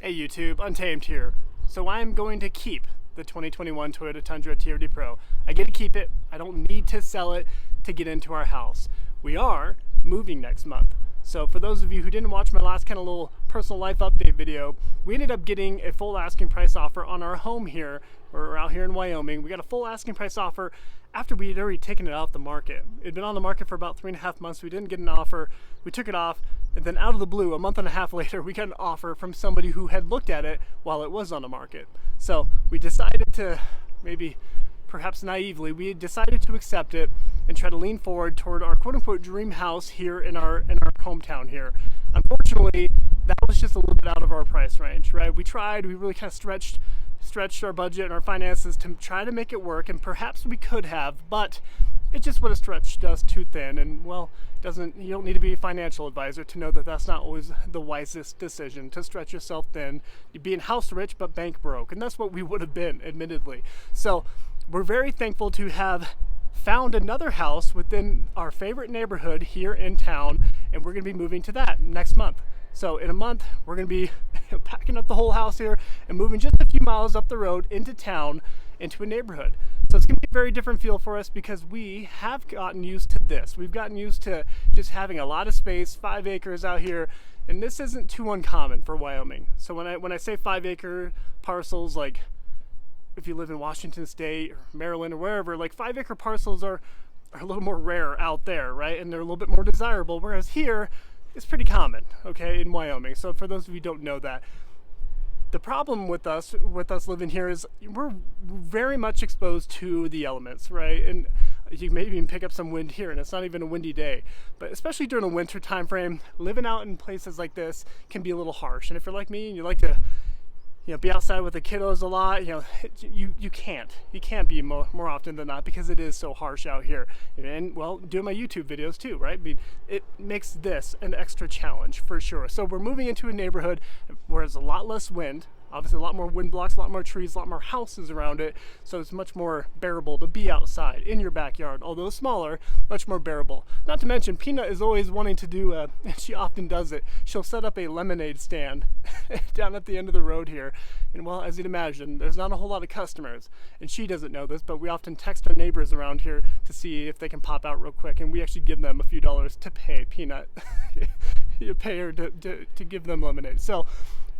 Hey YouTube, Untamed here. So I'm going to keep the 2021 Toyota Tundra TRD Pro. I get to keep it. I don't need to sell it to get into our house. We are moving next month. So for those of you who didn't watch my last kind of little personal life update video, we ended up getting a full asking price offer on our home here. We're out here in Wyoming. We got a full asking price offer after we had already taken it off the market. It had been on the market for about 3.5 months. We didn't get an offer. We took it off, and then out of the blue, a month and a half later, we got an offer from somebody who had looked at it while it was on the market. So we decided to, maybe perhaps naively, we decided to accept it and try to lean forward toward our quote-unquote dream house here in our hometown here. Unfortunately, that was just a little bit out of our price range, right? We tried, we really kind of stretched our budget and our finances to try to make it work, and perhaps we could have, but it just would have stretched us too thin. And well, you don't need to be a financial advisor to know that that's not always the wisest decision, to stretch yourself thin. You'd be in house rich but bank broke, and that's what we would have been, admittedly. So we're very thankful to have found another house within our favorite neighborhood here in town, and we're going to be moving to that next month. So in a month, we're going to be packing up the whole house here and moving just a few miles up the road into town, into a neighborhood. So it's going to be a very different feel for us because we have gotten used to this. We've gotten used to just having a lot of space, 5 acres out here, and this isn't too uncommon for Wyoming. So when I say 5-acre parcels, like if you live in Washington State or Maryland or wherever, like 5-acre parcels are a little more rare out there, right? And they're a little bit more desirable, whereas here, it's pretty common, okay, in Wyoming. So for those of you who don't know that, the problem with us living here is we're very much exposed to the elements, right? And you maybe even pick up some wind here, and it's not even a windy day. But especially during the winter time frame, living out in places like this can be a little harsh. And if you're like me and you like to be outside with the kiddos a lot, you can't be more often than not because it is so harsh out here. And well, doing my YouTube videos too, right? I mean, it makes this an extra challenge for sure. So we're moving into a neighborhood where there's a lot less wind, obviously a lot more wind blocks, a lot more trees, a lot more houses around it. So it's much more bearable to be outside in your backyard, although smaller, much more bearable. Not to mention, Peanut is always wanting to do, and she often does it, she'll set up a lemonade stand down at the end of the road here. And well, as you'd imagine, there's not a whole lot of customers. And she doesn't know this, but we often text our neighbors around here to see if they can pop out real quick. And we actually give them a few dollars to pay Peanut. You pay her to give them lemonade. So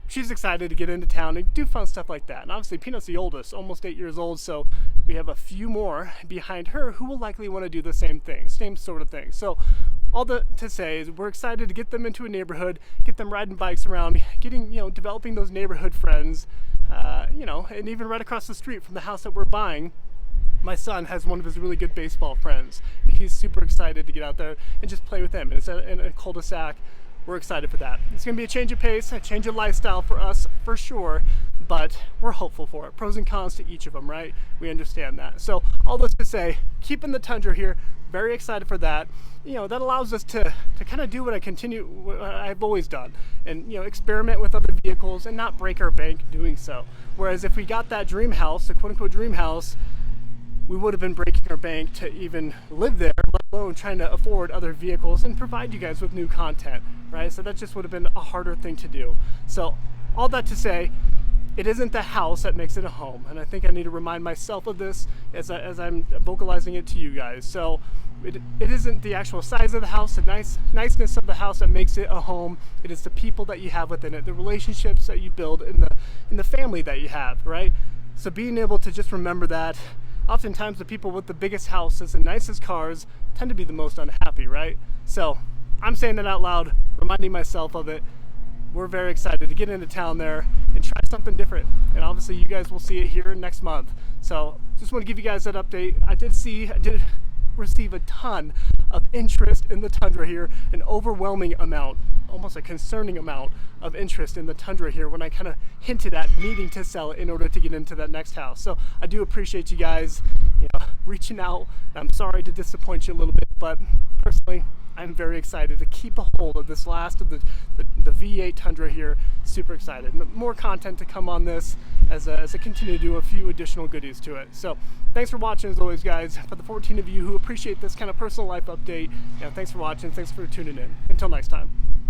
she's excited to get into town and do fun stuff like that. And obviously Peanut's the oldest, almost 8 years old, so we have a few more behind her who will likely want to do the same thing, same sort of thing. So all to say is we're excited to get them into a neighborhood, get them riding bikes around, getting, developing those neighborhood friends, and even right across the street from the house that we're buying, my son has one of his really good baseball friends. He's super excited to get out there and just play with him. It's in a cul-de-sac. We're excited for that. It's going to be a change of pace, a change of lifestyle for us, for sure, but we're hopeful for it. Pros and cons to each of them, right? We understand that. So all this to say, keeping the Tundra here, very excited for that. That allows us to kind of do what I've always done, and experiment with other vehicles and not break our bank doing so. Whereas if we got that dream house, the quote-unquote dream house, we would have been breaking our bank to even live there, let alone trying to afford other vehicles and provide you guys with new content, right? So that just would have been a harder thing to do. So all that to say, it isn't the house that makes it a home. And I think I need to remind myself of this as I'm vocalizing it to you guys. So it isn't the actual size of the house, the niceness of the house that makes it a home. It is the people that you have within it, the relationships that you build in the family that you have, right? So being able to just remember that. Oftentimes the people with the biggest houses and nicest cars tend to be the most unhappy, right? So I'm saying that out loud, reminding myself of it. We're very excited to get into town there and try something different. And obviously you guys will see it here next month. So just want to give you guys that update. I did receive a ton of interest in the Tundra here, an overwhelming amount, almost a concerning amount of interest in the Tundra here when I kind of hinted at needing to sell it in order to get into that next house. So I do appreciate you guys reaching out. I'm sorry to disappoint you a little bit, but personally I'm very excited to keep a hold of this last of the V8 Tundra here. Super excited. More content to come on this as I continue to do a few additional goodies to it. So thanks for watching as always, guys. For the 14 of you who appreciate this kind of personal life update, thanks for watching. Thanks for tuning in. Until next time.